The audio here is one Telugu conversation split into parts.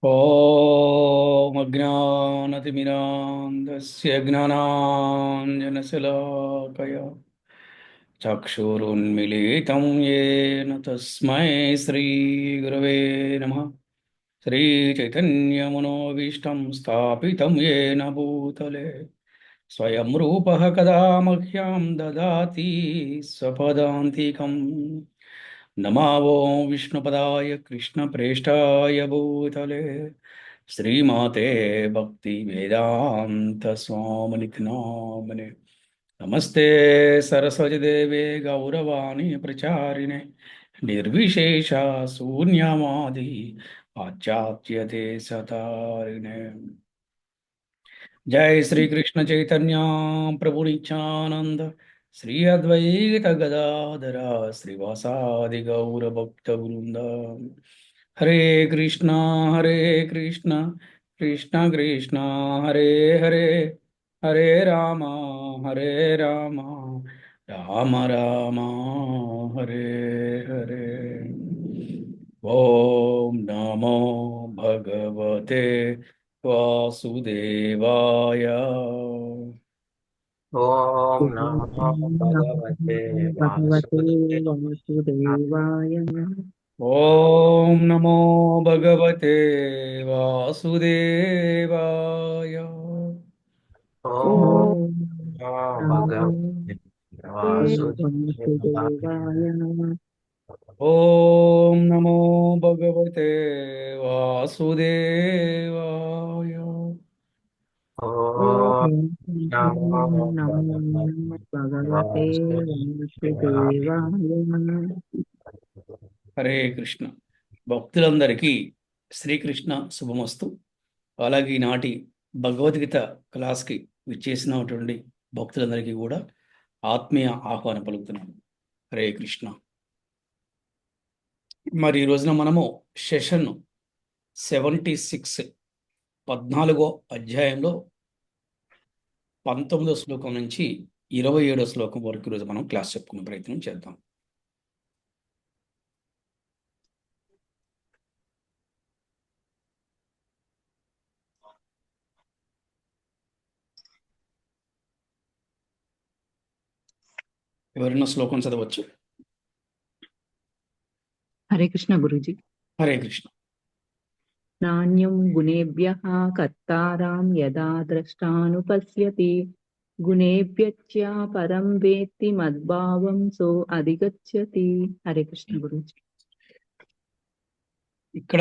ॐ अज्ञानतिमिरान्धस्य ज्ञानाञ्जनशलाकया चक्षुरुन्मीलितं येन तस्मै श्रीगुरवे नमः। श्रीचैतन्यमनोभीष्टं स्थापितं येन भूतले स्वयं रूपः कदा मह्यं ददाति स्वपदान्तिकम्। नमावो विष्णुपदाय कृष्णप्रेष्ठाय भूतले श्रीमाते भक्ति वेदांत स्वामिनिति नामने। नमस्ते सरस्वती देवे गौरवाणी प्रचारिणे निर्विशेष शून्यवादी पाश्चात्य देशतारिणे। जय श्री कृष्ण चैतन्य प्रभु नित्यानंद श्री अद्वैत गदाधर श्रीवासादि गौर भक्त वृंद। हरे कृष्णा कृष्ण कृष्ण हरे हरे, हरे राम राम राम हरे हरे। ओम नमो भगवते वासुदेवाय। ॐ नमो भगवते भगवते वासुदेवाय। वासुदेवाय। ओम नमो भगवते वासुदेवाय। ॐ ॐ नमो नमो भगवते वासुदेवाय। वासुदेवाय। ओम नमो भगवते वासुदेवाय। ॐ ॐ नमो नमो भगवते भगवते वासुदेवाय। वासुदेवाय। హరే కృష్ణ. భక్తులందరికీ శ్రీకృష్ణ శుభమస్తు. అలాగే ఈనాటి భగవద్గీత క్లాస్కి విచ్చేసినటువంటి భక్తులందరికీ కూడా ఆత్మీయ ఆహ్వానం పలుకుతున్నాను. హరే కృష్ణ. మరి ఈ రోజున మనము సెషన్ 76 14వ అధ్యాయంలో 19వ శ్లోకం నుంచి 27వ శ్లోకం వరకు ఈరోజు మనం క్లాస్ చెప్పుకునే ప్రయత్నం చేద్దాం. ఎవరైనా శ్లోకం చదవచ్చు? హరే కృష్ణ గురుజీ. హరే కృష్ణ. నాణ్యం గుణేభ్యః కర్తారాం యదా ద్రష్టానుపశ్యతి గుణేభ్యశ్చ పరం వేత్తి మద్భావం సో అధిగచ్చతి. హరే కృష్ణ గురుజీ. ఇక్కడ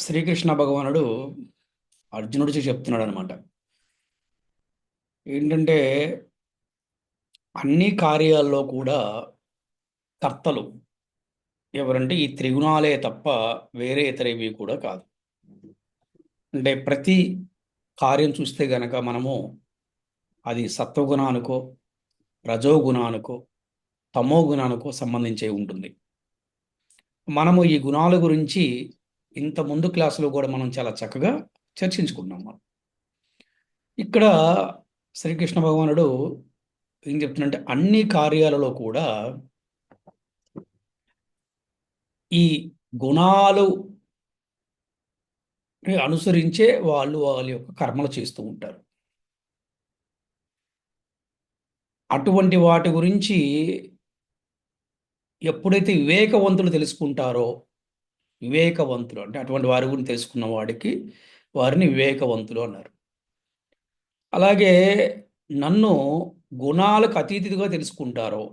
శ్రీకృష్ణ భగవానుడు అర్జునుడికి చెప్తున్నాడు అనమాట. ఏంటంటే అన్ని కార్యాల్లో కూడా కర్తలు ఎవరంటే ఈ త్రిగుణాలే తప్ప వేరే ఇతరేవి కూడా కాదు. అంటే ప్రతి కార్యం చూస్తే గనక మనము అది సత్వగుణానికో రజోగుణానికో తమో గుణానికో సంబంధించి ఉంటుంది. మనము ఈ గుణాల గురించి ఇంత ముందు క్లాసులో కూడా మనం చాలా చక్కగా చర్చించుకున్నాం. ఇక్కడ శ్రీకృష్ణ భగవానుడు ఏం చెప్తున్నంటే అన్ని కార్యాలలో కూడా ఈ గుణాలు అనుసరించే వాళ్ళ యొక్క కర్మలు చేస్తూ ఉంటారు. అటువంటి వాటి గురించి ఎప్పుడైతే వివేకవంతులు తెలుసుకుంటారో, వివేకవంతులు అంటే అటువంటి వారి గురించి తెలుసుకున్న వాడికి వారిని వివేకవంతులు అన్నారు. అలాగే నన్ను గుణాలకు అతీతిగా తెలుసుకుంటారో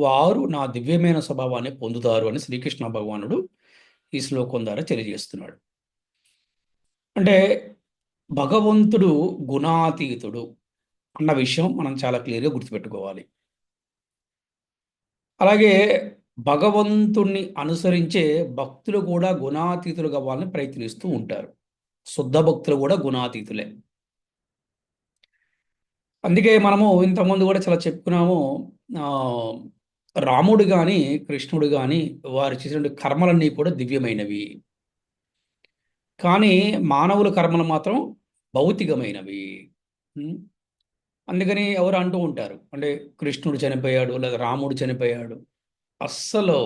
వారు నా దివ్యమైన స్వభావాన్ని పొందుతారు అని శ్రీకృష్ణ భగవానుడు ఈ శ్లోకం ద్వారా తెలియజేస్తున్నాడు. అంటే భగవంతుడు గుణాతీతుడు అన్న విషయం మనం చాలా క్లియర్గా గుర్తుపెట్టుకోవాలి. అలాగే భగవంతుణ్ణి అనుసరించే భక్తులు కూడా గుణాతీతులు కావాలని ప్రయత్నిస్తూ ఉంటారు. శుద్ధ భక్తులు కూడా గుణాతీతులే. అందుకే మనము ఇంతకుముందు కూడా చాలా చెప్పుకున్నాము. రాముడు కానీ కృష్ణుడు కానీ వారు చేసినటువంటి కర్మలన్నీ కూడా దివ్యమైనవి, కానీ మానవుల కర్మలు మాత్రం భౌతికమైనవి. అందుకని ఎవరు అంటూ ఉంటారు అంటే కృష్ణుడు చనిపోయాడు లేదా రాముడు చనిపోయాడు. అస్సలు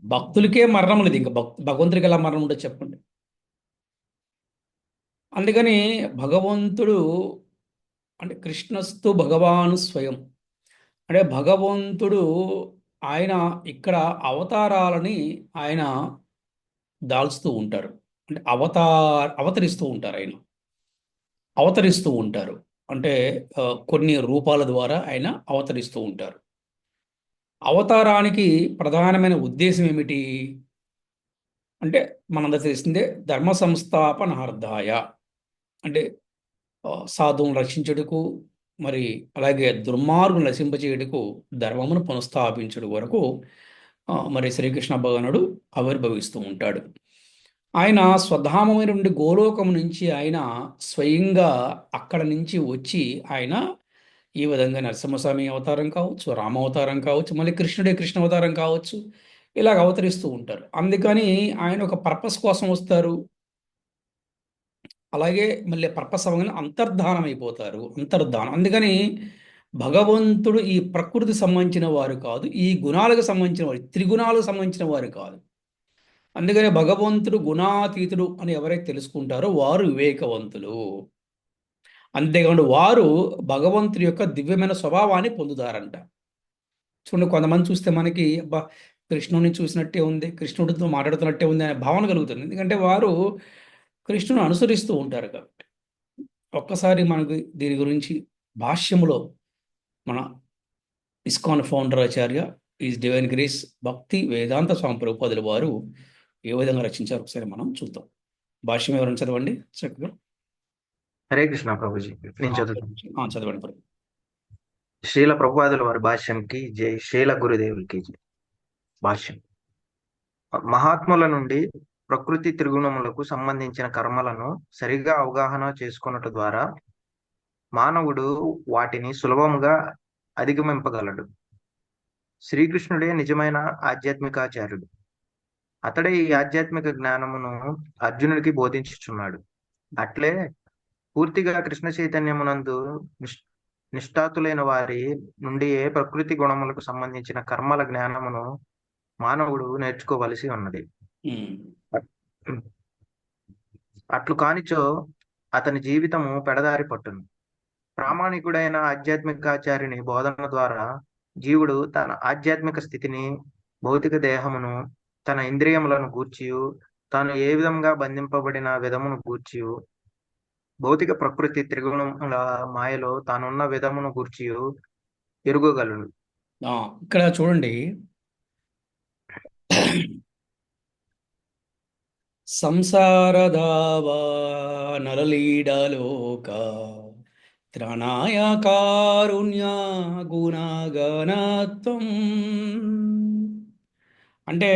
భక్తులకే మరణం లేదు, ఇంకా భగవంతుడికి ఎలా మరణం ఉండదు చెప్పండి. అందుకని భగవంతుడు అంటే కృష్ణస్తు భగవాను స్వయం, అంటే భగవంతుడు ఆయన ఇక్కడ అవతారాలని ఆయన దాల్చుతూ ఉంటారు. అంటే అవతరిస్తూ ఉంటారు ఆయన, అవతరిస్తూ ఉంటారు. అంటే కొన్ని రూపాల ద్వారా ఆయన అవతరిస్తూ ఉంటారు. అవతారానికి ప్రధానమైన ఉద్దేశం ఏమిటి అంటే మనందరూ తెలిసిందే, ధర్మ సంస్థాపనార్థాయ, అంటే సాధువులను రక్షించుటకు, మరి అలాగే దుర్మార్గులను నశింపచేయుటకు, ధర్మమును పునఃస్థాపించుట వరకు మరి శ్రీకృష్ణ భగవానుడు ఆవిర్భవిస్తూ ఉంటాడు. ఆయన స్వధామమైన నుండి గోలోకం నుంచి ఆయన స్వయంగా అక్కడ నుంచి వచ్చి ఆయన ఈ విధంగా నరసింహస్వామి అవతారం కావచ్చు, రామ అవతారం కావచ్చు, మళ్ళీ కృష్ణుడే కృష్ణ అవతారం కావచ్చు, ఇలాగ అవతరిస్తూ ఉంటారు. అందుకని ఆయన ఒక పర్పస్ కోసం వస్తారు. అలాగే మళ్ళీ పర్పస్ అవ్వగానే అంతర్ధానం అయిపోతారు, అంతర్ధానం. అందుకని భగవంతుడు ఈ ప్రకృతికి సంబంధించిన వారు కాదు, ఈ గుణాలకు సంబంధించిన వారు, త్రిగుణాలకు సంబంధించిన వారు కాదు. అందుకని భగవంతుడు గుణాతీతుడు అని ఎవరైతే తెలుసుకుంటారో వారు వివేకవంతులు. అంతేకాకుండా వారు భగవంతుడి యొక్క దివ్యమైన స్వభావాన్ని పొందుతారంట. చూడండి, కొంతమంది చూస్తే మనకి అబ్బా కృష్ణుని చూసినట్టే ఉంది, కృష్ణుడితో మాట్లాడుతున్నట్టే ఉంది అనే భావన కలుగుతుంది. ఎందుకంటే వారు కృష్ణుని అనుసరిస్తూ ఉంటారు కాబట్టి. ఒక్కసారి మనకు దీని గురించి భాష్యములో మన ISKCON founder Acharya is divine grace భక్తి వేదాంత స్వామి ప్రభుపాదుల వారు ఏ విధంగా రచించారు ఒకసారి మనం చూద్దాం. భాష్యం ఎవరైనా చదవండి చక్కగా. హరే కృష్ణ ప్రభుజీ, నేను చదువుతాను. చదవండి ప్రభు. శ్రీల ప్రభుపాదుల వారి భాష్యంకి జై, శ్రీల గురుదేవులకి జై. భాష్యం: మహాత్ముల నుండి ప్రకృతి త్రిగుణములకు సంబంధించిన కర్మలను సరిగా అవగాహన చేసుకొనుట ద్వారా మానవుడు వాటిని సులభముగా అధిగమింపగలడు. శ్రీకృష్ణుడే నిజమైన ఆధ్యాత్మికాచార్యుడు. అతడే ఈ ఆధ్యాత్మిక జ్ఞానమును అర్జునుడికి బోధించుచున్నాడు. అట్లే పూర్తిగా కృష్ణ చైతన్యమునందు నిష్ఠాతులైన వారి నుండి ఏ ప్రకృతి గుణములకు సంబంధించిన కర్మల జ్ఞానమును మానవుడు నేర్చుకోవలసి ఉన్నది. అట్లు కానిచో అతని జీవితము పెడదారి పట్టును. ప్రామాణికుడైన ఆధ్యాత్మికాచార్యుని బోధన ద్వారా జీవుడు తన ఆధ్యాత్మిక స్థితిని, భౌతిక దేహమును, తన ఇంద్రియములను గూర్చియు, తాను ఏ విధంగా బంధింపబడిన విధమును గూర్చియు, భౌతిక ప్రకృతి త్రిగుణముల మాయలో తానున్న విధమును గూర్చియు ఎరుగగలడు. ఇక్కడ చూడండి, సంసారదావా నరలీడలోక త్రణాయ కారుణ్య గుణగణత్వం. అంటే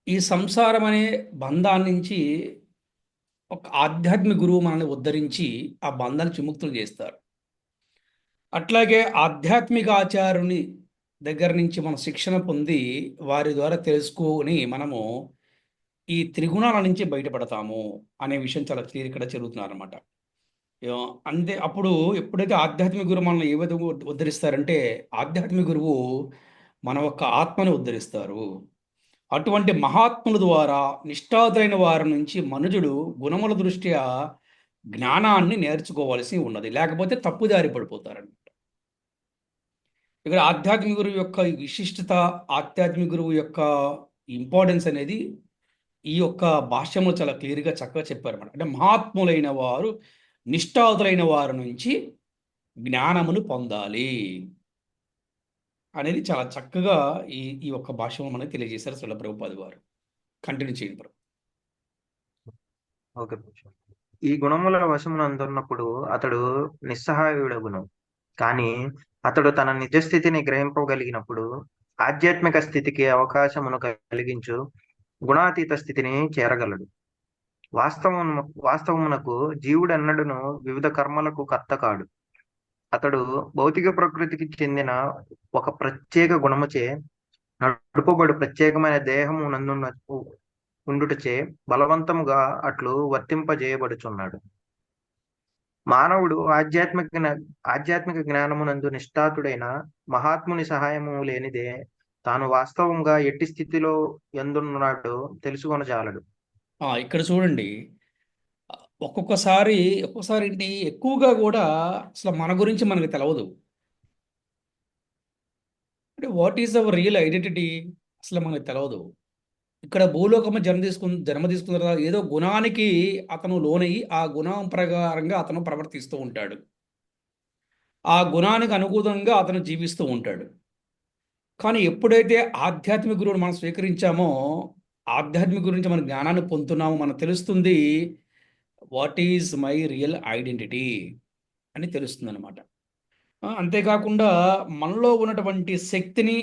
ఈ సంసారం అనే బంధాన్ని నుంచి ఒక ఆధ్యాత్మిక గురువు మనల్ని ఉద్ధరించి ఆ బంధాన్ని విముక్తులు చేస్తారు. అట్లాగే ఆధ్యాత్మిక ఆచార్యుని దగ్గర నుంచి మనం శిక్షణ పొంది వారి ద్వారా తెలుసుకొని మనము ఈ త్రిగుణాల నుంచి బయటపడతాము అనే విషయం చాలా క్లియర్ ఇక్కడ జరుగుతున్నారు అనమాట. అంతే. అప్పుడు ఎప్పుడైతే ఆధ్యాత్మిక గురువు మనల్ని ఏ విధంగా ఉద్ధరిస్తారంటే, ఆధ్యాత్మిక గురువు మన యొక్క ఆత్మని ఉద్ధరిస్తారు. అటువంటి మహాత్ముల ద్వారా నిష్ఠాతులైన వారి నుంచి మనుజుడు గుణముల దృష్ట్యా జ్ఞానాన్ని నేర్చుకోవాల్సి ఉన్నది, లేకపోతే తప్పుదారి పడిపోతారనమాట. ఇక్కడ ఆధ్యాత్మిక గురువు యొక్క విశిష్టత, ఆధ్యాత్మిక గురువు యొక్క ఇంపార్టెన్స్ అనేది ఈ యొక్క భాష్యంలో చాలా క్లియర్గా చక్కగా చెప్పారన్నమాట. అంటే మహాత్ములైన వారు నిష్ఠాతులైన వారి నుంచి జ్ఞానమును పొందాలి అనేది చాలా చక్కగా ఈ ఈ యొక్క భాష్యంలో మనకి తెలియజేశారు శ్రీల ప్రభుపాది వారు. కంటిన్యూ చేయండి ప్రభు. ఓకే. ఈ గుణముల వశమునందున్నప్పుడు అతడు నిస్సహాయుడగును. కానీ అతడు తన నిజస్థితిని గ్రహింపగలిగినప్పుడు ఆధ్యాత్మిక స్థితికి అవకాశమును కలిగించు గుణాతీత స్థితిని చేరగలడు. వాస్తవమునకు జీవుడెన్నడును వివిధ కర్మలకు కర్త కాడు. అతడు భౌతిక ప్రకృతికి చెందిన ఒక ప్రత్యేక గుణముచే నడుపబడు ప్రత్యేకమైన దేహము నందున్న ఉండుటచే బలవంతముగా అట్లు వర్తింపజేయబడుచున్నాడు. మానవుడు ఆధ్యాత్మిక జ్ఞానమునందు నిష్ఠాతుడైన మహాత్ముని సహాయము లేనిదే తాను వాస్తవంగా ఎట్టి స్థితిలో ఎందున్నాడో తెలుసుకొనజాలడు. ఇక్కడ చూడండి, ఒక్కొక్కసారి ఏంటి ఎక్కువగా కూడా అసలు మన గురించి మనకు తెలవదు. అంటే what is our real identity అసలు మనకు తెలవదు. ఇక్కడ భూలోకము జన్మ తీసుకున్న తర్వాత ఏదో గుణానికి అతను లోనయ్యి ఆ గుణం ప్రకారంగా అతను ప్రవర్తిస్తూ ఉంటాడు. ఆ గుణానికి అనుగుణంగా అతను జీవిస్తూ ఉంటాడు. కానీ ఎప్పుడైతే ఆధ్యాత్మిక గురువుని మనం స్వీకరించామో, ఆధ్యాత్మిక గురించి మన జ్ఞానాన్ని పొందుతున్నామో మనకు తెలుస్తుంది what is my real identity అని తెలుస్తుంది అనమాట. అంతేకాకుండా మనలో ఉన్నటువంటి శక్తిని,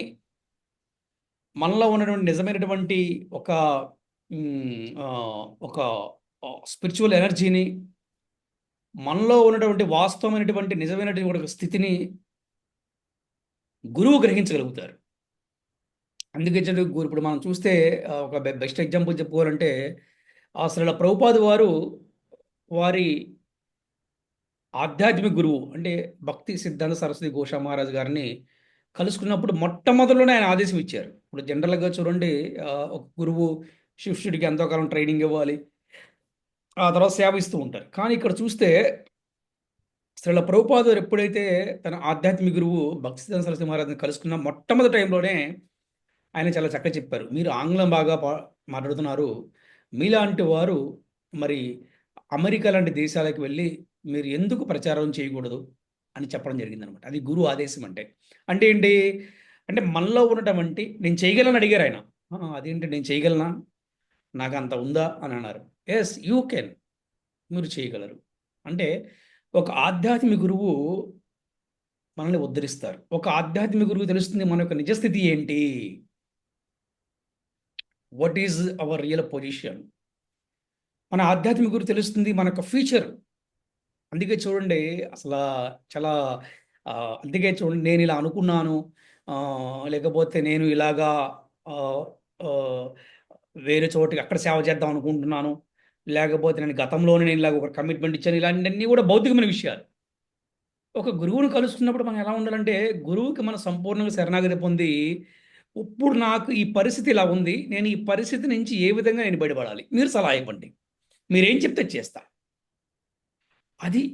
మనలో ఉన్నటువంటి నిజమైనటువంటి ఒక ఒక స్పిరిచువల్ ఎనర్జీని, మనలో ఉన్నటువంటి వాస్తవమైనటువంటి నిజమైనటువంటి ఒక స్థితిని గురువు గ్రహించగలుగుతారు. అందుకే ఇప్పుడు మనం చూస్తే ఒక బెస్ట్ ఎగ్జాంపుల్ చెప్పుకోవాలంటే అసలు ప్రభుపాదు వారు వారి ఆధ్యాత్మిక గురువు అంటే భక్తి సిద్ధాంత సరస్వతి ఘోష మహారాజ్ గారిని కలుసుకున్నప్పుడు మొట్టమొదటిలోనే ఆయన ఆదేశం ఇచ్చారు. ఇప్పుడు జనరల్గా చూడండి, ఒక గురువు శిష్యుడికి ఎంతోకాలం ట్రైనింగ్ ఇవ్వాలి, ఆ తర్వాత సేవ ఇస్తూ ఉంటారు. కానీ ఇక్కడ చూస్తే శ్రీల ప్రభుపాదు వారు ఎప్పుడైతే తన ఆధ్యాత్మిక గురువు భక్తి సిద్ధాంత సరస్వతి మహారాజ్ని కలుసుకున్న మొట్టమొదటి టైంలోనే ఆయన చాలా చక్కగా చెప్పారు, మీరు ఆంగ్లం బాగా మాట్లాడుతున్నారు, మీలాంటి వారు మరి అమెరికా లాంటి దేశాలకు వెళ్ళి మీరు ఎందుకు ప్రచారం చేయకూడదు అని చెప్పడం జరిగింది అనమాట. అది గురువు ఆదేశం అంటే. అంటే ఏంటి అంటే మనలో ఉన్నటువంటి నేను చేయగలను అడిగారు ఆయన. అదేంటి నేను చేయగలనా, నాకు అంత ఉందా అని అన్నారు. ఎస్ యూ కెన్, మీరు చేయగలరు. అంటే ఒక ఆధ్యాత్మిక గురువు మనల్ని ఉద్ధరిస్తారు. ఒక ఆధ్యాత్మిక గురువు తెలుస్తుంది మన యొక్క నిజస్థితి ఏంటి, what is our real position. మన ఆధ్యాత్మిక గురువు తెలుస్తుంది మన యొక్క ఫ్యూచర్. అందుకే చూడండి అసలు చాలా అందుకే చూడండి, నేను ఇలా అనుకున్నాను, లేకపోతే నేను ఇలాగా వేరే చోటికి అక్కడ సేవ చేద్దాం అనుకుంటున్నాను, లేకపోతే నేను గతంలోనే నేను ఇలాగ ఒక కమిట్మెంట్ ఇచ్చాను, ఇలాంటివన్నీ కూడా భౌతికమైన విషయాలు. ఒక గురువుని కలుస్తున్నప్పుడు మనం ఎలా ఉండాలంటే, గురువుకి మనం సంపూర్ణంగా శరణాగతి పొంది, ఇప్పుడు నాకు ఈ పరిస్థితి ఇలా ఉంది, నేను ఈ పరిస్థితి నుంచి ఏ విధంగా నేను బయటపడాలి, మీరు సలహా ఇవ్వండి, మీరేం చెప్తే చేస్తా.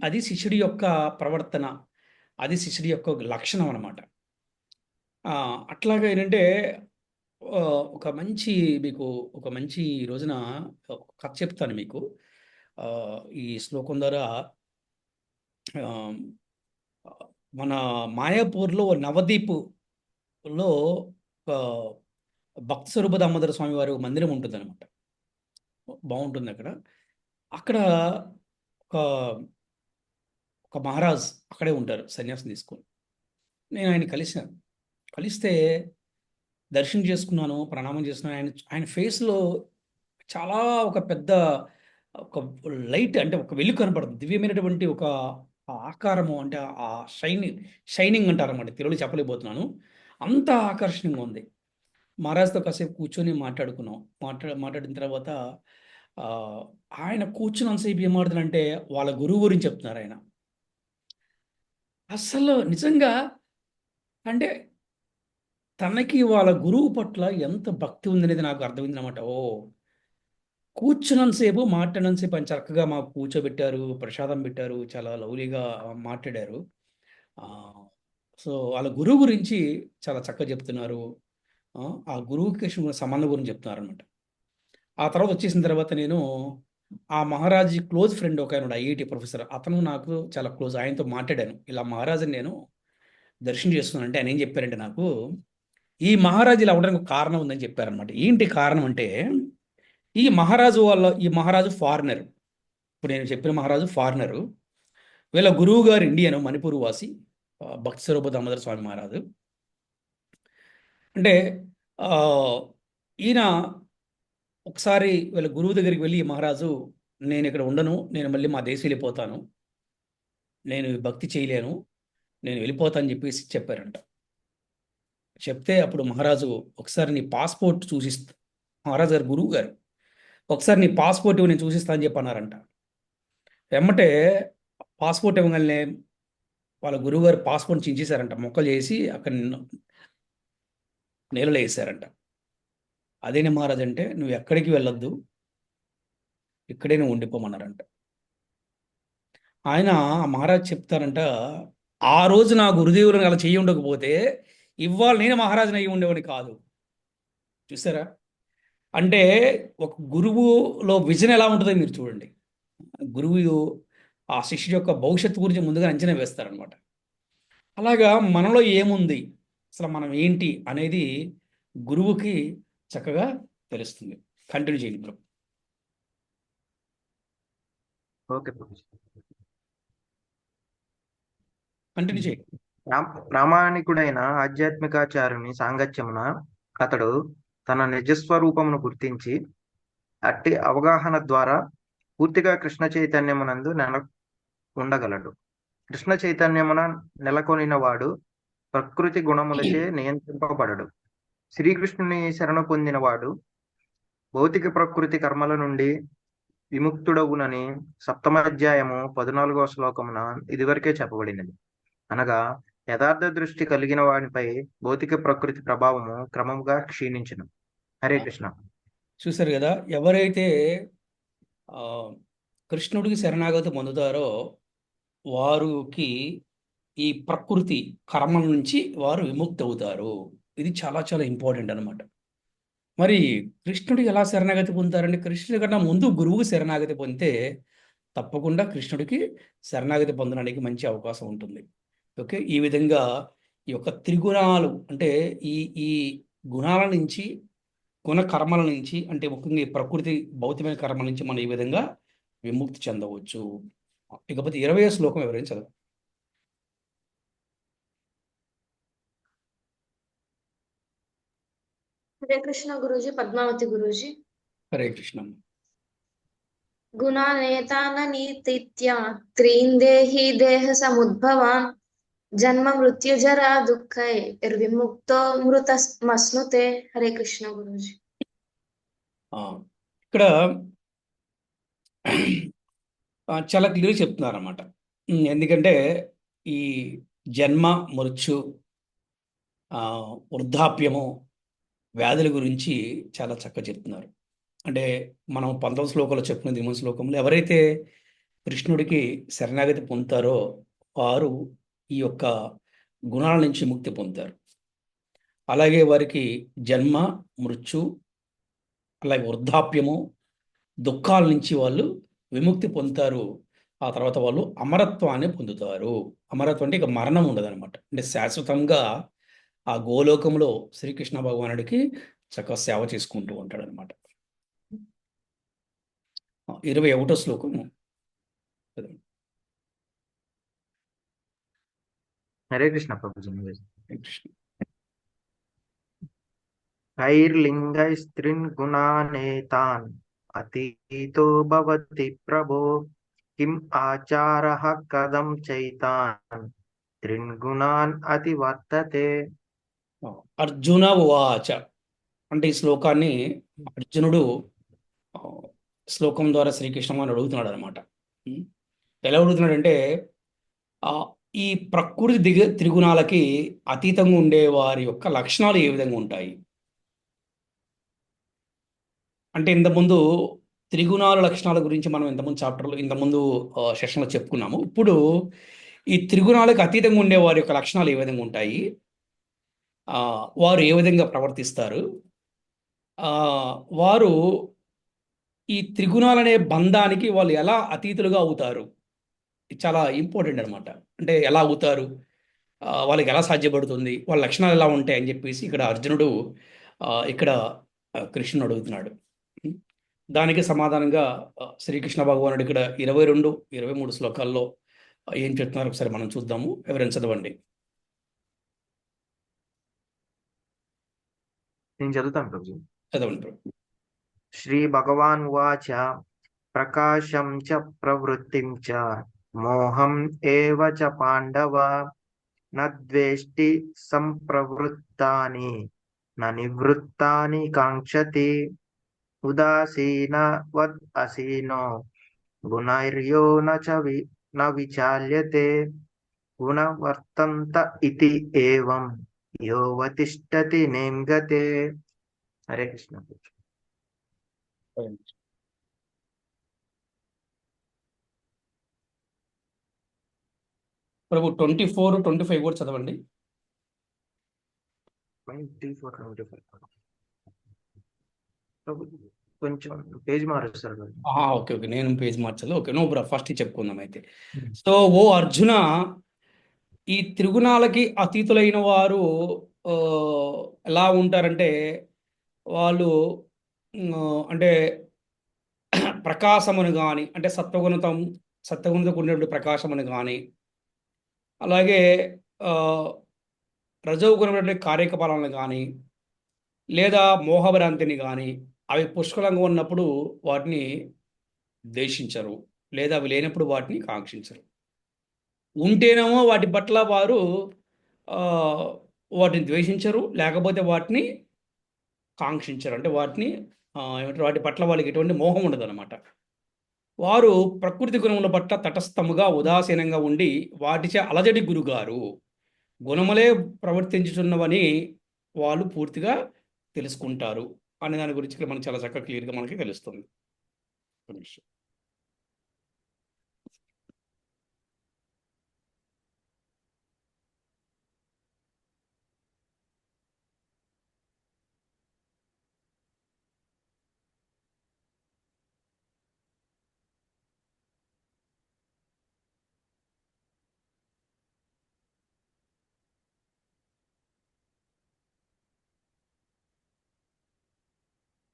అది శిష్యుడి యొక్క ప్రవర్తన, అది శిష్యుడి యొక్క లక్షణం అనమాట. అట్లాగా ఏంటంటే మీకు ఒక మంచి రోజున కథ చెప్తాను మీకు. ఈ శ్లోకం ద్వారా మన మాయాపూర్లో నవదీపులో భక్త స్వరూప దామోదర స్వామి వారి మందిరం ఉంటుంది అనమాట. బాగుంటుంది అక్కడ. అక్కడ ఒక మహారాజ్ అక్కడే ఉంటారు, సన్యాసం తీసుకొని. నేను ఆయన కలిస్తే దర్శనం చేసుకున్నాను, ప్రణామం చేసుకున్నాను. ఆయన ఫేస్లో చాలా ఒక పెద్ద ఒక లైట్, అంటే ఒక వెలుగు కనపడుతుంది, దివ్యమైనటువంటి ఒక ఆకారము, అంటే ఆ షైనింగ్ అంటారన్నమాట, తెలుగులో చెప్పలేకపోతున్నాను, అంత ఆకర్షణీయంగా ఉంది. మహారాజ్తో కాసేపు కూర్చొని మాట్లాడిన తర్వాత ఆయన కూర్చున్నంతసేపు ఏం మాట్లాడుతున్నారంటే వాళ్ళ గురువు గురించి చెప్తున్నారు ఆయన. అసలు నిజంగా అంటే తనకి వాళ్ళ గురువు పట్ల ఎంత భక్తి ఉందనేది నాకు అర్థమైంది అనమాట. కూర్చున్నంతసేపు మాట్లాడినంతసేపు ఆయన చక్కగా మాకు కూర్చోబెట్టారు, ప్రసాదం పెట్టారు, చాలా లవ్లీగా మాట్లాడారు. సో వాళ్ళ గురువు గురించి చాలా చక్కగా చెప్తున్నారు. ఆ గురువుకి సంబంధం గురించి చెప్తున్నారు అనమాట. ఆ తర్వాత వచ్చేసిన తర్వాత నేను ఆ మహారాజ్ క్లోజ్ ఫ్రెండ్ ఒక ఆయన ఐఐటి ప్రొఫెసర్, అతను నాకు చాలా క్లోజ్. ఆయనతో మాట్లాడాను, ఇలా మహారాజుని నేను దర్శనం చేస్తున్నాను అంటే ఆయన ఏం చెప్పారంటే, నాకు ఈ మహారాజు ఇలా అవడానికి ఒక కారణం ఉందని చెప్పారనమాట. ఏంటి కారణం అంటే, ఈ మహారాజు ఫారినర్. ఇప్పుడు నేను చెప్పిన మహారాజు ఫారినరు, వీళ్ళ గురువు గారు ఇండియన్, మణిపూర్ వాసి, భక్తి స్వరూప దామోదర స్వామి మహారాజు. అంటే ఈయన ఒకసారి వీళ్ళ గురువు దగ్గరికి వెళ్ళి, మహారాజు నేను ఇక్కడ ఉండను, నేను మళ్ళీ మా దేశం వెళ్ళిపోతాను, నేను భక్తి చేయలేను, నేను వెళ్ళిపోతానని చెప్పేసి చెప్పారంట. చెప్తే అప్పుడు మహారాజు ఒకసారి నీ పాస్పోర్ట్ చూసిస్తా, మహారాజు గారు గురువు గారు ఒకసారి నీ పాస్పోర్ట్ నేను చూసిస్తా అని చెప్పి అన్నారంట. వెమ్మటే పాస్పోర్ట్ ఇవ్వగానే వాళ్ళ గురువు గారు పాస్పోర్ట్ చించేశారంట, మొక్కలు చేసి అక్కడ నేలలో వేశారంట. అదేని మహారాజ్ అంటే నువ్వు ఎక్కడికి వెళ్ళొద్దు, ఇక్కడే నువ్వు ఉండిపోమన్నారంట. ఆయన ఆ మహారాజ్ చెప్తారంట, ఆ రోజు నా గురుదేవులను అలా చెయ్యి ఉండకపోతే ఇవాళ నేను మహారాజుని అయ్యి ఉండేవాడిని కాదు. చూసారా? అంటే ఒక గురువులో విజన్ ఎలా ఉంటుందో మీరు చూడండి. గురువు ఆ శిష్యుడి యొక్క భవిష్యత్తు గురించి ముందుగా అంచనా వేస్తారనమాట. అలాగా మనలో ఏముంది, అసలు మనం ఏంటి అనేది గురువుకి చక్కగా తెలుస్తుంది. కంటిన్యూ చేయండి బ్రో. ఓకే ప్రభుజీ. కంటిన్యూ చేయండి. ప్రామాణికుడైన ఆధ్యాత్మికాచార్యుని సాంగత్యమున అతడు తన నిజస్వరూపమును గుర్తించి అట్టి అవగాహన ద్వారా పూర్తిగా కృష్ణ చైతన్యమునందు ఉండగలడు. కృష్ణ చైతన్యమున నెలకొనిన వాడు ప్రకృతి గుణములచే నియంత్రింపబడడు. శ్రీకృష్ణుని శరణు పొందిన వాడు భౌతిక ప్రకృతి కర్మల నుండి విముక్తుడవునని సప్తమాధ్యాయము 14వ శ్లోకమున ఇదివరకే చెప్పబడినది. అనగా యథార్థ దృష్టి కలిగిన వానిపై భౌతిక ప్రకృతి ప్రభావము క్రమముగా క్షీణించును. హరే కృష్ణ. చూశారు కదా, ఎవరైతే ఆ, కృష్ణుడికి శరణాగతి పొందుతారో వారికి ఈ ప్రకృతి కర్మల నుంచి వారు విముక్తి అవుతారు. ఇది చాలా చాలా ఇంపార్టెంట్ అనమాట. మరి కృష్ణుడికి ఎలా శరణాగతి పొందుతారంటే, కృష్ణుడి కన్నా ముందు గురువుకి శరణాగతి పొందితే తప్పకుండా కృష్ణుడికి శరణాగతి పొందడానికి మంచి అవకాశం ఉంటుంది. ఓకే, ఈ విధంగా ఈ యొక్క త్రిగుణాలు అంటే ఈ ఈ గుణాల నుంచి, గుణ కర్మల నుంచి, అంటే ముఖ్యంగా ఈ ప్రకృతి భౌతికమైన కర్మల నుంచి మనం ఈ విధంగా విముక్తి చెందవచ్చు. ఇకపోతే 20వ శ్లోకం ఎవరైనా చదవండి. హరే కృష్ణ గురూజీ. పద్మావతి గురూజీ. హరే కృష్ణ. గుణానేతాననీతిత్య త్రీందేహి దేహ సముద్భవాన్ జన్మ మృత్యు జరా దుఃఖై విముక్తో మృతమశ్నుతే. హరే కృష్ణ గురూజీ. ఇక్కడ చాలా క్లియర్ చెప్తున్నారన్నమాట. ఎందుకంటే ఈ జన్మ, మృత్యు, వృద్ధాప్యము, వ్యాధుల గురించి చాలా చక్కగా చెప్తున్నారు. అంటే మనం 19వ శ్లోకంలో చెప్పుకున్నది 20వ శ్లోకంలో ఎవరైతే కృష్ణుడికి శరణాగతి పొందుతారో వారు ఈ యొక్క గుణాల నుంచి ముక్తి పొందుతారు. అలాగే వారికి జన్మ, మృత్యు, అలాగే వృద్ధాప్యము, దుఃఖాల నుంచి వాళ్ళు విముక్తి పొందుతారు. ఆ తర్వాత వాళ్ళు అమరత్వాన్ని పొందుతారు. అమరత్వం అంటే ఇక మరణం ఉండదన్నమాట. అంటే శాశ్వతంగా ఆ గోలోకంలో శ్రీకృష్ణ భగవానుడికి చక్కగా సేవ చేసుకుంటూ ఉంటాడు అనమాట. 21వ శ్లోకం. హరే కృష్ణ ప్రభుజీ. కృష్ణ. కైర్లింగైస్త్రిన్ గుణానేతాన్ అతీతో భవతి ప్రభో కిం ఆచారః కథం చైతాన్ త్రిన్ గుణాన్ అతివర్తతే. అర్జున ఉవాచ అంటే ఈ శ్లోకాన్ని అర్జునుడు శ్లోకం ద్వారా శ్రీకృష్ణ అని అడుగుతున్నాడు అనమాట. ఎలా అడుగుతున్నాడంటే ఈ ప్రకృతి త్రిగుణాలకి అతీతంగా ఉండే వారి యొక్క లక్షణాలు ఏ విధంగా ఉంటాయి అంటే, ఇంతకుముందు త్రిగుణాల లక్షణాల గురించి మనం ఇంతకుముందు సెషన్లో చెప్పుకున్నాము. ఇప్పుడు ఈ త్రిగుణాలకు అతీతంగా ఉండే వారి యొక్క లక్షణాలు ఏ విధంగా ఉంటాయి, వారు ఏ విధంగా ప్రవర్తిస్తారు, వారు ఈ త్రిగుణాలనే బంధానికి వాళ్ళు ఎలా అతీతులుగా అవుతారు, చాలా ఇంపార్టెంట్ అనమాట. అంటే ఎలా అవుతారు, వాళ్ళకి ఎలా సాధ్యపడుతుంది, వాళ్ళ లక్షణాలు ఎలా ఉంటాయి అని చెప్పేసి ఇక్కడ అర్జునుడు ఇక్కడ కృష్ణుడు అడుగుతున్నాడు. దానికి సమాధానంగా శ్రీకృష్ణ భగవానుడు ఇక్కడ 22, 23 శ్లోకాల్లో ఏం చెప్తున్నారు ఒకసారి మనం చూద్దాము. ఎవరైనా చదవండి. నేను చదువుతాను ప్రభుజీ. చదవండి ప్రభు. శ్రీ భగవాన్ వాచ ప్రకాశం చ ప్రవృత్తిం చ మోహం ఏవ చ పాండవ నద్వేష్టి సంప్రవృత్తాని న నివృత్తాని కాంక్షతి ఉదాసీనవద్ అసీనో గుణైర్యో న విచాల్యతే గుణవర్తంత ఇతి ఏవం యోవతిష్టతి నేంగతే. హరే కృష్ణ. ప్రభు 24-25 కూడా చదవండి. 24-25. కొంచెం పేజ్ మారుస్తారు కదా. ఓకే ఓకే, నేను పేజ్ మార్చాలి. ఓకే, నో బ్రా, ఫస్ట్ చెప్పుకుందాం అయితే. సో ఓ అర్జున, ఈ త్రిగుణాలకి అతీతులైన వారు ఆ, ఎలా ఉంటారంటే వాళ్ళు అంటే ప్రకాశమును కానీ, అంటే సత్వగుణంతో కూడినటువంటి ప్రకాశమును కానీ, అలాగే ఆ, రజోగుణమైనటువంటి కార్యకలాపాలను కానీ, లేదా మోహభ్రాంతిని కానీ, అవి పుష్కలంగా ఉన్నప్పుడు వాటిని ద్వేషించరు, లేదా అవి లేనప్పుడు వాటిని కాంక్షించరు. ఉంటేనేమో వాటి పట్ల వారు ఆ, వాటిని ద్వేషించరు, లేకపోతే వాటిని కాంక్షించరు. అంటే వాటిని ఏమంటారు, వాటి పట్ల వాళ్ళకి ఎటువంటి మోహం ఉండదు అనమాట. వారు ప్రకృతి గుణముల పట్ల తటస్థముగా ఉదాసీనంగా ఉండి వాటిచే అలజడి గురుగారు. గుణములే ప్రవర్తించుచున్నవని వాళ్ళు పూర్తిగా తెలుసుకుంటారు అనే దాని గురించి ఇక్కడ మనకు చాలా చక్కగా క్లియర్గా మనకి తెలుస్తుంది. ఒక నిమిషం.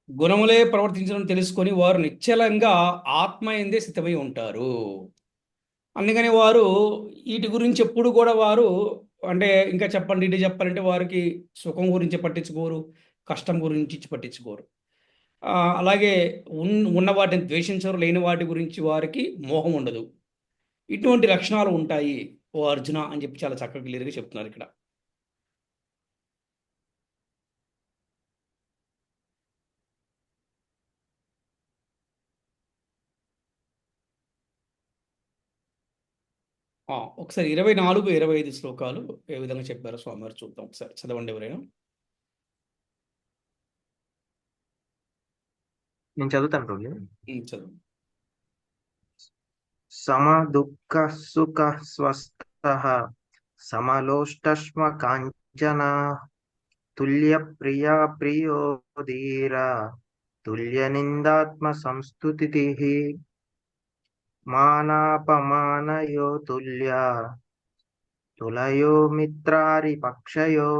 గుణములే ప్రవర్తించడం తెలుసుకొని వారు నిశ్చలంగా ఆత్మ ఎందే స్థితమై ఉంటారు. అందుకని వారు వీటి గురించి ఎప్పుడు కూడా వారు, అంటే ఇంకా చెప్పండి, ఇటు చెప్పాలంటే వారికి సుఖం గురించి పట్టించుకోరు, కష్టం గురించి పట్టించుకోరు. అలాగే ఉన్న వాటిని ద్వేషించరు, లేని వాటి గురించి వారికి మోహం ఉండదు. ఇటువంటి లక్షణాలు ఉంటాయి ఓ అర్జున అని చెప్పి చాలా చక్కగా క్లియర్గా చెప్తున్నారు ఇక్కడ. ఒకసారి 24-25 శ్లోకాలు ఏ విధంగా చెప్పారో స్వామివారు చూద్దాం. ఒకసారి చదవండి ఎవరైనా. నేను చదువుతాను ప్రభు. చదువు. సమ దుఃఖ సుఖ స్వస్థః సమలోష్టశ్మ కాంచన తుల్య ప్రియా ప్రియో ధీర తుల్య నిందాత్మ సంస్తుతిః మానాపమానయో తుల్య తులయో మిత్రారి పక్షయో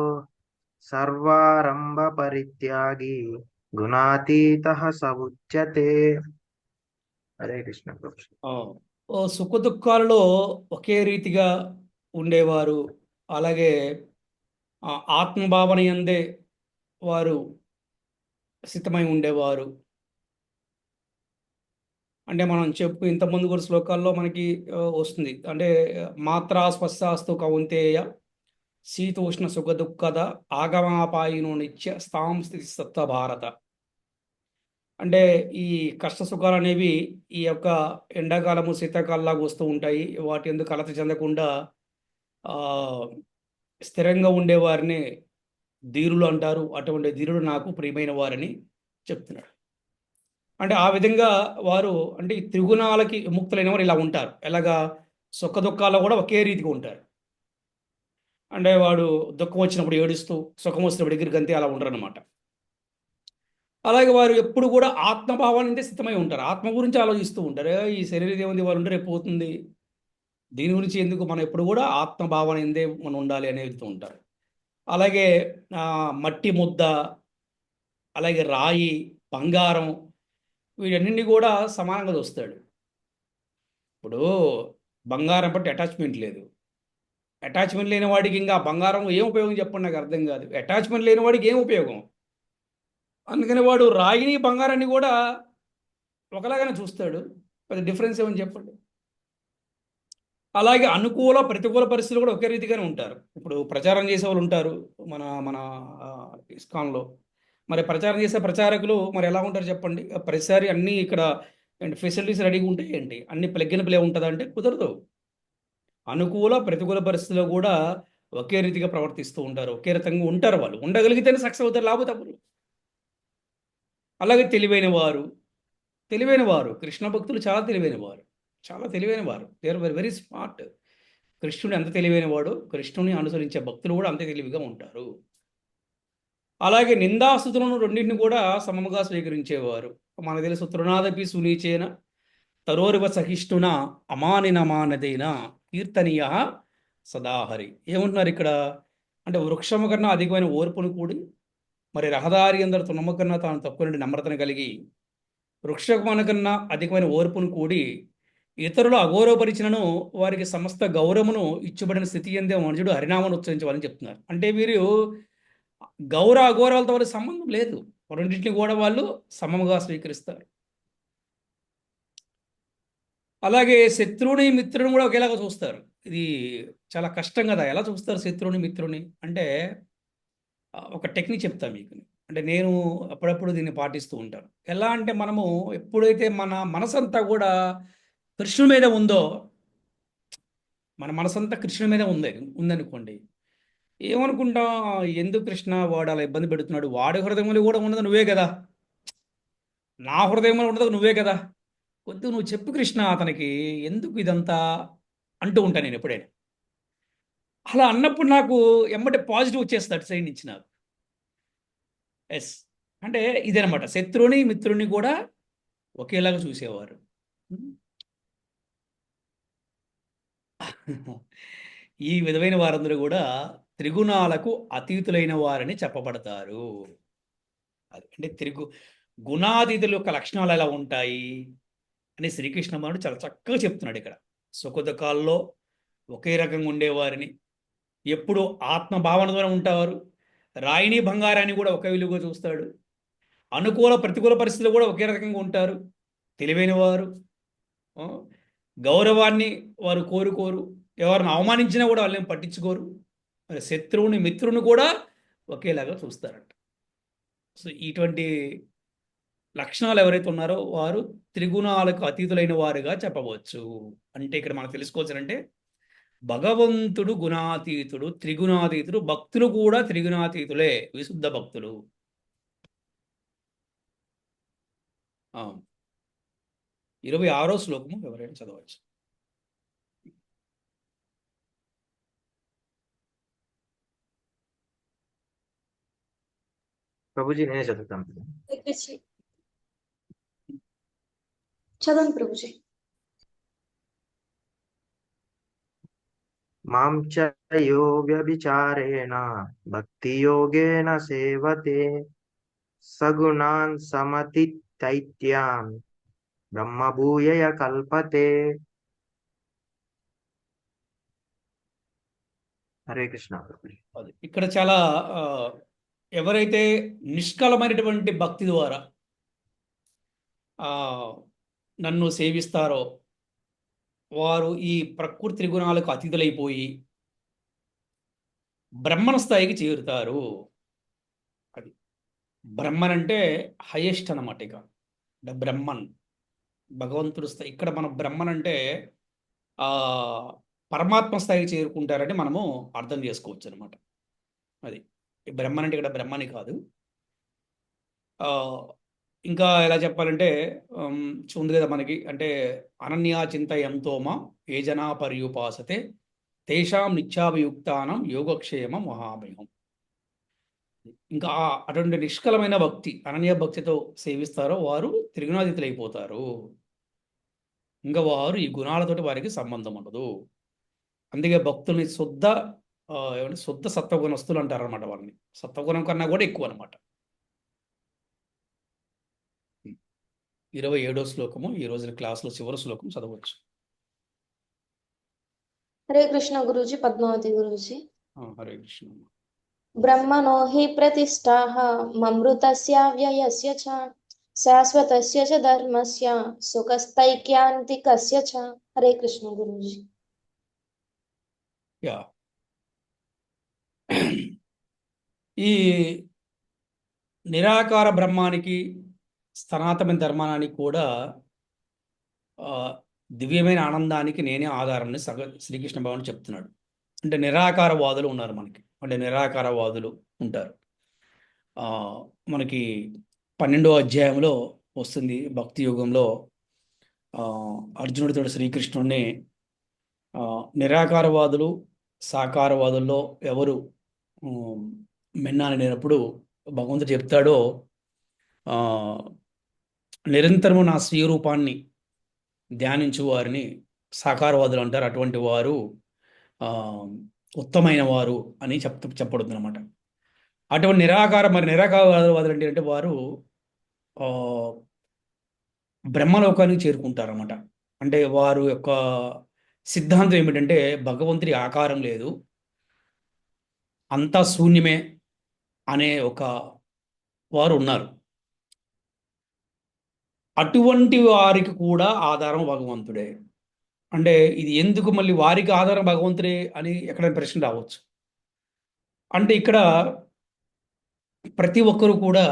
సర్వారంభ పరిత్యాగి గుణాతీతః స ఉచ్యతే. హరే కృష్ణ ప్రభు. సుఖ దుఃఖాలలో ఒకే రీతిగా ఉండేవారు, అలాగే ఆత్మభావన యందే వారు స్థితమై ఉండేవారు. అంటే మనం ఇంతకుముందు కూడా శ్లోకాల్లో మనకి వస్తుంది. అంటే మాత్రా స్పశ్శాస్తు కౌంతేయ శీతోష్ణ సుఖ దుఃఖద ఆగమాపాయినో నిత్య స్థాం స్థితి సత్వ భారత. అంటే ఈ కష్ట సుఖాలు అనేవి ఈ యొక్క ఎండాకాలము శీతాకాలంలాగా వస్తూ ఉంటాయి. వాటి ఎందుకు కలత చెందకుండా స్థిరంగా ఉండేవారిని ధీరులు అంటారు. అటువంటి ధీరుడు నాకు ప్రియమైన వారని చెప్తున్నాడు. అంటే ఆ విధంగా వారు, అంటే ఈ త్రిగుణాలకి విముక్తులైన వారు ఇలా ఉంటారు. ఎలాగా సుఖ దుఃఖాల్లో కూడా ఒకే రీతిగా ఉంటారు. అంటే వాడు దుఃఖం వచ్చినప్పుడు ఏడుస్తూ, సుఖం వచ్చినప్పుడు దగ్గరికి అంతే అలా ఉండరు అనమాట. అలాగే వారు ఎప్పుడు కూడా ఆత్మభావాన్ని స్థితమై ఉంటారు. ఆత్మ గురించి ఆలోచిస్తూ ఉంటారు. ఈ శరీరం ఏముంది, వాళ్ళు ఉంటే రేపు పోతుంది, దీని గురించి ఎందుకు, మనం ఎప్పుడు కూడా ఆత్మభావన ఎందే మనం ఉండాలి అనేది ఉంటారు. అలాగే మట్టి ముద్ద, అలాగే రాయి, బంగారం, వీటన్నింటినీ కూడా సమానంగా చూస్తాడు. ఇప్పుడు బంగారం బట్టి అటాచ్మెంట్ లేదు. అటాచ్మెంట్ లేని వాడికి ఇంకా బంగారం ఏం ఉపయోగం చెప్పండి, నాకు అర్థం కాదు. అటాచ్మెంట్ లేని వాడికి ఏం ఉపయోగం? అందుకని వాడు రాయిని బంగారాన్ని కూడా ఒకలాగానే చూస్తాడు. పెద్ద డిఫరెన్స్ ఏమని చెప్పండి. అలాగే అనుకూల ప్రతికూల పరిస్థితులు కూడా ఒకే రీతిగానే ఉంటారు. ఇప్పుడు ప్రచారం చేసే వాళ్ళు ఉంటారు మన మన ఇస్కాన్లో. మరి ప్రచారం చేసే ప్రచారకులు మరి ఎలా ఉంటారు చెప్పండి? ప్రతిసారి అన్నీ ఇక్కడ ఫెసిలిటీస్ రెడీగా ఉంటాయి ఏంటి, అన్ని ప్లగ్ అండ్ ప్లే ఉంటుందా అంటే కుదరదు. అనుకూల ప్రతికూల పరిస్థితుల్లో కూడా ఒకే రీతిగా ప్రవర్తిస్తూ ఉంటారు, ఒకే రకంగా ఉంటారు. వాళ్ళు ఉండగలిగితేనే సక్సెస్ అవుతారు, లేకపోతే అవ్వరు. అలాగే తెలివైన వారు కృష్ణ భక్తులు చాలా తెలివైన వారు, చాలా తెలివైన వారు. They are very very smart. కృష్ణుడు ఎంత తెలివైన వాడు, కృష్ణుని అనుసరించే భక్తులు కూడా అంతే తెలివిగా ఉంటారు. అలాగే నిందాస్తుతులను రెండింటిని కూడా సమముగా స్వీకరించేవారు. మనకు తెలుసు, తృణాదపి సునీచేన తరోరివ సహిష్ణున అమానినమానదైన కీర్తనీయ సదాహరి. ఏమంటున్నారు ఇక్కడ అంటే, వృక్షము కన్నా అధికమైన ఓర్పును కూడి, మరి రహదారి అందరు తునమ కన్నా తాను తక్కువ నమ్రతను కలిగి, వృక్షమున కన్నా అధికమైన ఓర్పును కూడి, ఇతరులు అగౌరవపరిచినను వారికి సమస్త గౌరవమును ఇచ్చబడిన స్థితి ఎందే మనుషుడు హరినామను ఉచ్చరించవాలని చెప్తున్నారు. అంటే వీరు అఘోరాలతో వాళ్ళకి సంబంధం లేదు, రెండింటిని కూడా వాళ్ళు సమముగా స్వీకరిస్తారు. అలాగే శత్రువుని మిత్రుని కూడా ఒకేలాగా చూస్తారు. ఇది చాలా కష్టం కదా. ఎలా చూస్తారు శత్రువుని మిత్రుని అంటే, ఒక టెక్నిక్ చెప్తాను మీకు. అంటే నేను అప్పుడప్పుడు దీన్ని పాటిస్తూ ఉంటాను. ఎలా అంటే, మనము ఎప్పుడైతే మన మనసంతా కూడా కృష్ణుడి మీద ఉందో, మన మనసంతా కృష్ణుడి మీద ఉందనుకోండి, ఏమనుకుంటాం, ఎందుకు కృష్ణ వాడు అలా ఇబ్బంది పెడుతున్నాడు, వాడి హృదయంలో కూడా ఉన్నది నువ్వే కదా, నా హృదయంలో ఉన్నది నువ్వే కదా, కొద్దిగా నువ్వు చెప్పు కృష్ణ అతనికి, ఎందుకు ఇదంతా అంటూ ఉంటాను నేను ఎప్పుడైనా. అలా అన్నప్పుడు నాకు ఎమ్మటే పాజిటివ్ వచ్చేస్తాడు సైడ్ నుంచి నాకు. ఎస్, అంటే ఇదనమాట, శత్రువుని మిత్రుని కూడా ఒకేలాగా చూసేవారు. ఈ విధమైన వారందరూ కూడా త్రిగుణాలకు అతీతులైన వారని చెప్పబడతారు. అది అంటే గుణాతీతుల యొక్క లక్షణాలు ఎలా ఉంటాయి అని శ్రీకృష్ణ భగవానుడు చాలా చక్కగా చెప్తున్నాడు ఇక్కడ. సుఖదుఖాల్లో ఒకే రకంగా ఉండేవారిని, ఎప్పుడు ఆత్మభావనతోనే ఉంటారు, రాయిని బంగారాన్ని కూడా ఒకే విలువగా చూస్తాడు, అనుకూల ప్రతికూల పరిస్థితులు కూడా ఒకే రకంగా ఉంటారు, తెలివైన వారు, గౌరవాన్ని వారు కోరుకోరు, ఎవరిని అవమానించినా కూడా వాళ్ళని పట్టించుకోరు, మరి శత్రువుని మిత్రుని కూడా ఒకేలాగా చూస్తారంట. సో ఇటువంటి లక్షణాలు ఎవరైతే ఉన్నారో వారు త్రిగుణాలకు అతీతులైన వారుగా చెప్పవచ్చు. అంటే ఇక్కడ మనం తెలుసుకోవచ్చానంటే, భగవంతుడు గుణాతీతుడు, త్రిగుణాతీతుడు, భక్తులు కూడా త్రిగుణాతీతులే, విశుద్ధ భక్తులు. 26వ శ్లోకము ఎవరైనా చదవచ్చు. ప్రభుజీ నేనే చదువుతాను. చదవండి ప్రభుజీ. మాం చ యో వ్యభిచారేణ భక్తి యోగేన సేవతే సగుణాన్ సమతితైత్యాన్ బ్రహ్మభూయయ కల్పతే. హరే కృష్ణ. ఇక్కడ చాలా ఎవరైతే నిష్కలమైనటువంటి భక్తి ద్వారా నన్ను సేవిస్తారో వారు ఈ ప్రకృతి త్రిగుణాలకు అతీతులైపోయి బ్రహ్మణ స్థాయికి చేరుతారు. అది బ్రహ్మన్ అంటే హైయెస్ట్ అన్నమాట. ఇక బ్రహ్మన్ భగవంతుడు స్థాయి. ఇక్కడ మనం బ్రహ్మన్ అంటే పరమాత్మ స్థాయికి చేరుకుంటారని మనము అర్థం చేసుకోవచ్చు అనమాట. అది బ్రహ్మన్ అంటే ఇక్కడ బ్రహ్మని కాదు. ఇంకా ఎలా చెప్పాలంటే ఉంది కదా మనకి, అంటే అనన్యా చింతయంతోమా ఏ జనా పర్యుపాసతే తేషాం నిత్యాభియుక్తానం యోగక్షేమం మహామయం. ఇంకా అటువంటి నిష్కలమైన భక్తి, అనన్య భక్తితో సేవిస్తారో వారు త్రిగుణాతీతులైపోతారు. ఇంకా వారు ఈ గుణాలతోటి వారికి సంబంధం ఉండదు. అందుకే భక్తుల్ని శుద్ధ సత్వగుణస్తులు అంటారు అనమాట. వాళ్ళని సత్వగుణం కన్నా కూడా ఎక్కువ అనమాట. 27వ శ్లోకము ఈ రోజున క్లాసులో చివరి శ్లోకం చదవచ్చు. హరే కృష్ణ గురూజీ. పద్మావతి గురూజీ. హరే కృష్ణ. బ్రహ్మణో హి ప్రతిష్ఠాః మమృతస్య వ్యయస్య చ శాశ్వతస్య చ ధర్మస్య సుఖస్థైక్యాంతికస్య చ. హరే కృష్ణ గురూజీ. ఈ నిరాకార బ్రహ్మానికి, సనాతన ధర్మానికి కూడా దివ్యమైన ఆనందానికి నేనే ఆధారం అని శ్రీకృష్ణ భగవానుడు చెప్తున్నాడు. అంటే నిరాకారవాదులు ఉన్నారు మనకి. అంటే నిరాకారవాదులు ఉంటారు. ఆ, మనకి 12వ అధ్యాయంలో వస్తుంది. భక్తి యుగంలో ఆ, అర్జునుడితో శ్రీకృష్ణుడిని ఆ, నిరాకారవాదులు సాకారవాదుల్లో ఎవరు ఉమ్, మిన్న అని లేనప్పుడు భగవంతుడు చెప్తాడో ఆ, నిరంతరము నా స్వీయ రూపాన్ని ధ్యానించు వారిని సాకారవాదులు అంటారు. అటువంటి వారు ఆ, ఉత్తమైన వారు అని చెప్పబడుతుంది అనమాట. అటువంటి నిరాకారవాదులు అంటే వారు ఆ, బ్రహ్మలోకానికి చేరుకుంటారన్నమాట. అంటే వారు యొక్క సిద్ధాంతం ఏమిటంటే భగవంతుడి ఆకారం లేదు, అంతా శూన్యమే అనే ఒక వారు ఉన్నారు. అటువంటి వారికి కూడా ఆధారం భగవంతుడే. అంటే ఇది ఎందుకు మళ్ళీ వారికి ఆధారం భగవంతుడే అని ఎక్కడైనా ప్రశ్న రావచ్చు. అంటే ఇక్కడ ప్రతి ఒక్కరూ కూడా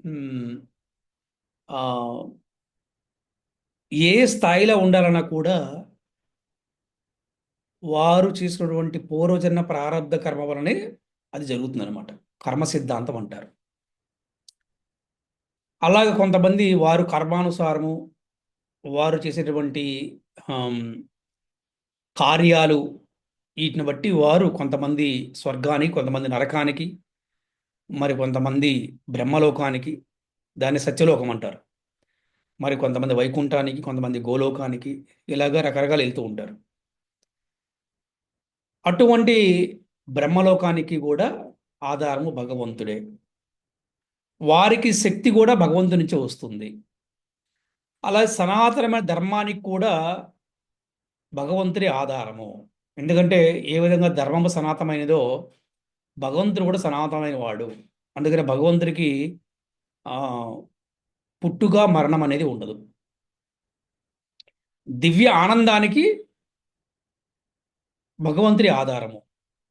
మ్, ఆ, ఏ స్థాయిలో ఉండాలన్నా కూడా వారు చేసినటువంటి పూర్వజన్మ ప్రారంధ కర్మ వలనే అది జరుగుతుందన్నమాట. కర్మ సిద్ధాంతం అంటారు. అలాగే కొంతమంది వారు కర్మానుసారము వారు చేసేటువంటి ఆమ్, కార్యాలు వీటిని బట్టి వారు కొంతమంది స్వర్గానికి, కొంతమంది నరకానికి, మరి కొంతమంది బ్రహ్మలోకానికి, దాన్ని సత్యలోకం అంటారు. మరి కొంతమంది వైకుంఠానికి, కొంతమంది గోలోకానికి, ఇలాగా రకరకాలు వెళ్తూ ఉంటారు. అటువంటి బ్రహ్మలోకానికి కూడా ఆధారము భగవంతుడే. వారికి శక్తి కూడా భగవంతుడి నుంచే వస్తుంది. అలాగే సనాతనమైన ధర్మానికి కూడా భగవంతుడి ఆధారము. ఎందుకంటే ఏ విధంగా ధర్మము సనాతనమైనదో భగవంతుడు కూడా సనాతనమైన వాడు. అందుకని భగవంతుడికి ఆ, పుట్టుక మరణం అనేది ఉండదు. దివ్య ఆనందానికి భగవంతుడి ఆధారము.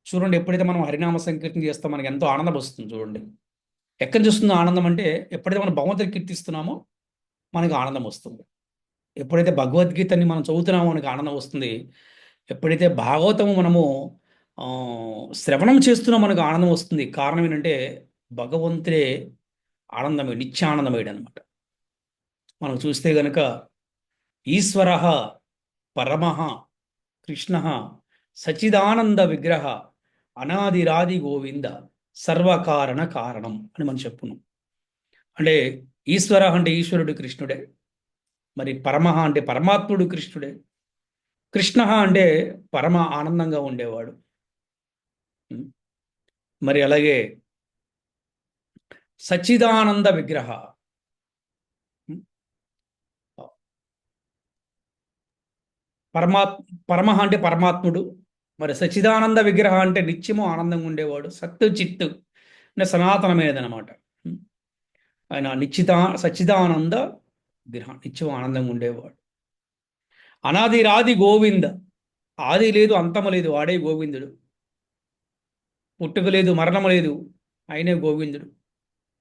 చూడండి, ఎప్పుడైతే మనం హరినామ సంకీర్తన చేస్తామో మనకి ఎంతో ఆనందం వస్తుంది. చూడండి, ఎక్కడి నుంచి వస్తుంది ఆనందం అంటే ఎప్పుడైతే మనం భగవంతుడిని కీర్తిస్తున్నామో మనకి ఆనందం వస్తుంది. ఎప్పుడైతే భగవద్గీతని మనం చదువుతున్నామో మనకి ఆనందం వస్తుంది. ఎప్పుడైతే భాగవతము మనము ఆ, శ్రవణం చేస్తున్నామో మనకు ఆనందం వస్తుంది. కారణం ఏంటంటే భగవంతుడే ఆనందమేడు, నిత్యానందమేడు అనమాట. మనం చూస్తే గనుక ఈశ్వర పరమ కృష్ణ సచిదానంద విగ్రహ అనాదిరాది గోవింద సర్వకారణ కారణం అని మనం చెప్పుకున్నాం. అంటే ఈశ్వర అంటే ఈశ్వరుడు కృష్ణుడే, మరి పరమ అంటే పరమాత్ముడు కృష్ణుడే, కృష్ణ అంటే పరమ ఆనందంగా ఉండేవాడు. మరి అలాగే సచ్చిదానంద విగ్రహ, పరమ అంటే పరమాత్ముడు, మరి సచ్చిదానంద విగ్రహ అంటే నిత్యము ఆనందంగా ఉండేవాడు. సత్తు చిత్తు అంటే సనాతనమైనదనమాట. ఆయన సచ్చిదానంద విగ్రహం, నిత్యం ఆనందంగా ఉండేవాడు. అనాది రాది గోవింద, ఆది లేదు అంతము లేదు, వాడే గోవిందుడు. పుట్టుక లేదు మరణము లేదు, ఆయనే గోవిందుడు.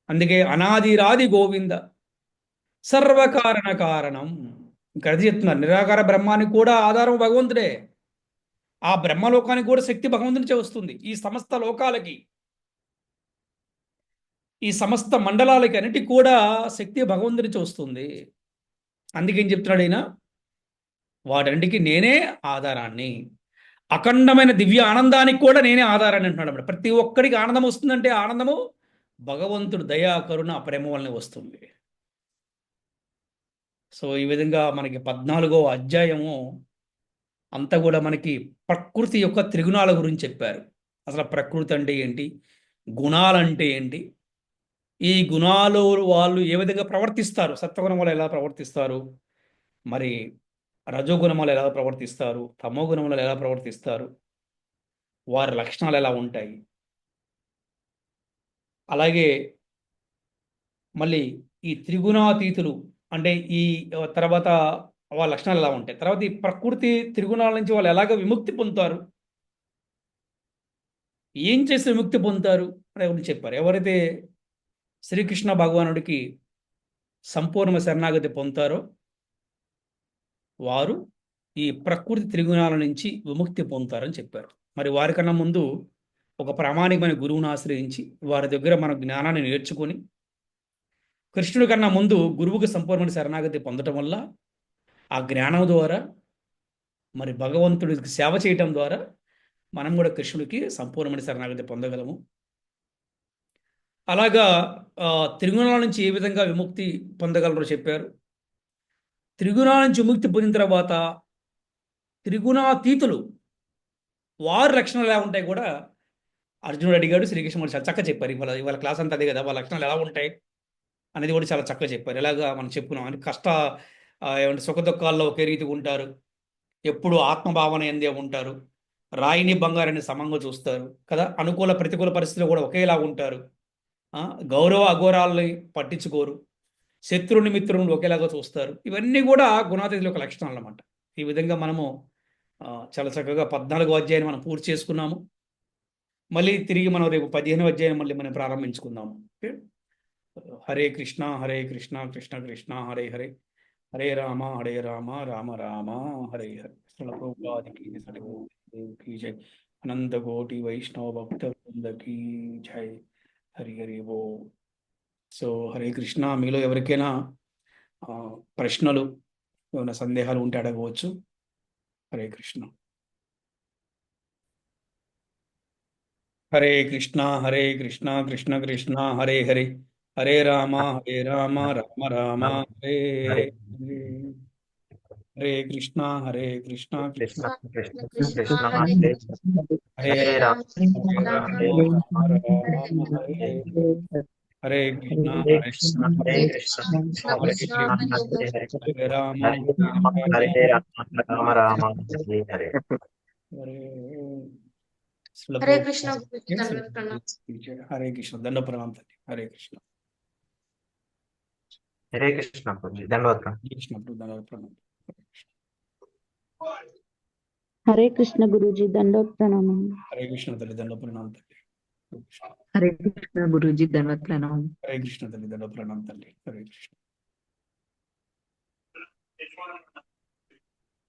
అందుకే అనాది రాది గోవింద సర్వకారణ కారణం. ఇక్కడ అది చెప్తున్నారు, నిరాకార బ్రహ్మానికి కూడా ఆధారం భగవంతుడే. ఆ బ్రహ్మలోకానికి కూడా శక్తి భగవంతునిచే వస్తుంది. ఈ సమస్త లోకాలకి, ఈ సమస్త మండలాలకి అన్నిటికి కూడా శక్తి భగవంతునిచే వస్తుంది. అందుకేం చెప్తున్నాడు ఆయన, వాటన్నిటికీ నేనే ఆధారాన్ని. అఖండమైన దివ్య ఆనందానికి కూడా నేనే ఆధారాన్ని అంటున్నాడు అన్నమాట. ప్రతి ఒక్కడికి ఆనందం వస్తుందంటే ఆనందము భగవంతుడు దయా కరుణ ప్రేమ వల్లనే వస్తుంది. సో ఈ విధంగా మనకి 14వ అధ్యాయము అంతా కూడా మనకి ప్రకృతి యొక్క త్రిగుణాల గురించి చెప్పారు. అసలు ప్రకృతి అంటే ఏంటి, గుణాలంటే ఏంటి, ఈ గుణాలు వాళ్ళు ఏ విధంగా ప్రవర్తిస్తారు, సత్వగుణం వల్ల ఎలా ప్రవర్తిస్తారు, మరి రజోగుణం వల్ల ఎలా ప్రవర్తిస్తారు, తమో గుణం వల్ల ఎలా ప్రవర్తిస్తారు, వారి లక్షణాలు ఎలా ఉంటాయి, అలాగే మళ్ళీ ఈ త్రిగుణాతీతులు అంటే ఈ తర్వాత వాళ్ళ లక్షణాలు ఎలా ఉంటాయి, తర్వాత ఈ ప్రకృతి త్రిగుణాల నుంచి వాళ్ళు ఎలాగ విముక్తి పొందుతారు, ఏం చేసి విముక్తి పొందుతారు అనే గురించి చెప్పారు. ఎవరైతే శ్రీకృష్ణ భగవానుడికి సంపూర్ణ శరణాగతి పొందుతారో వారు ఈ ప్రకృతి త్రిగుణాల నుంచి విముక్తి పొందుతారని చెప్పారు. మరి వారికన్నా ముందు ఒక ప్రామాణికమైన గురువుని ఆశ్రయించి వారి దగ్గర మన జ్ఞానాన్ని నేర్చుకొని కృష్ణుడి కన్నా ముందు గురువుకి సంపూర్ణ శరణాగతి పొందటం వల్ల ఆ జ్ఞానం ద్వారా మరి భగవంతుడికి సేవ చేయటం ద్వారా మనం కూడా కృష్ణుడికి సంపూర్ణమైన శరణాగతి పొందగలము. అలాగా త్రిగుణాల నుంచి ఏ విధంగా విముక్తి పొందగలరో చెప్పారు. త్రిగుణాల నుంచి విముక్తి పొందిన తర్వాత త్రిగుణాతీతులు వారి లక్షణాలు ఎలా ఉంటాయి కూడా అర్జునుడు అడిగాడు, శ్రీకృష్ణుడు చాలా చక్కగా చెప్పారు. ఇవాళ క్లాస్ అంతా అదే కదా, వాళ్ళ లక్షణాలు ఎలా ఉంటాయి అనేది కూడా చాలా చక్కగా చెప్పారు. ఎలాగా మనం చెప్పుకున్నాం అని ఏమంటే సుఖ దుఃఖాల్లో ఒకే రీతిగా ఉంటారు, ఎప్పుడు ఆత్మభావన ఎందే ఉంటారు, రాయిని బంగారాన్ని సమంగా చూస్తారు కదా, అనుకూల ప్రతికూల పరిస్థితులు కూడా ఒకేలా ఉంటారు, గౌరవ అఘోరాలని పట్టించుకోరు, శత్రుని మిత్రుని ఒకేలాగా చూస్తారు. ఇవన్నీ కూడా గుణాతీతుల యొక్క లక్షణాలు అన్నమాట. ఈ విధంగా మనము చాలా చక్కగా 14వ అధ్యాయాన్ని మనం పూర్తి చేసుకున్నాము. మళ్ళీ తిరిగి మనం రేపు 15వ అధ్యాయం మళ్ళీ మనం ప్రారంభించుకుందాము. ఓకే. హరే కృష్ణ కృష్ణ కృష్ణ హరే హరే, హరే రామ రామ రామ హరే హరే. ప్రభుపాదికి జై, అనంత కోటి వైష్ణవ భక్త వృందకి జై. హరి హరి ఓ. సో హరే కృష్ణ. మీలో ఎవరికైనా ప్రశ్నలు ఏమైనా సందేహాలు ఉంటే అడగవచ్చు. హరే కృష్ణ. హరే కృష్ణ కృష్ణ కృష్ణ హరే హరే, హరే రామ రామ రామ హరే హరే. హరే కృష్ణ కృష్ణ కృష్ణ కృష్ణ కృష్ణ కృష్ణ హరే హరే హరే హరే రామ రామ హరే రామ హరే హరే కృష్ణ హరే కృష్ణ హరే కృష్ణ హరే కృష్ణ కృష్ణ హరే హరే హరే రామ హరే రామ హరే రామ రామ హరే హరే. హరే కృష్ణ గురుజీ, దండవత్ ప్రణామం. హరే కృష్ణ. దండ ప్రణామం తల్లి. హరే కృష్ణ. హరే కృష్ణ గురుజీ, ధన్యవాదాలు. కృష్ణ దండవత్ ప్రణామం. హరే కృష్ణ గురూజీ, దండోత్ ప్రణామం. హరే కృష్ణ తల్లి. దండ ప్రణామం తల్లి. హరే కృష్ణ గురూజీ, ధన్వత్ ప్రణామం. హరే కృష్ణ తల్లి. దండ ప్రణామం తల్లి. హరే కృష్ణ.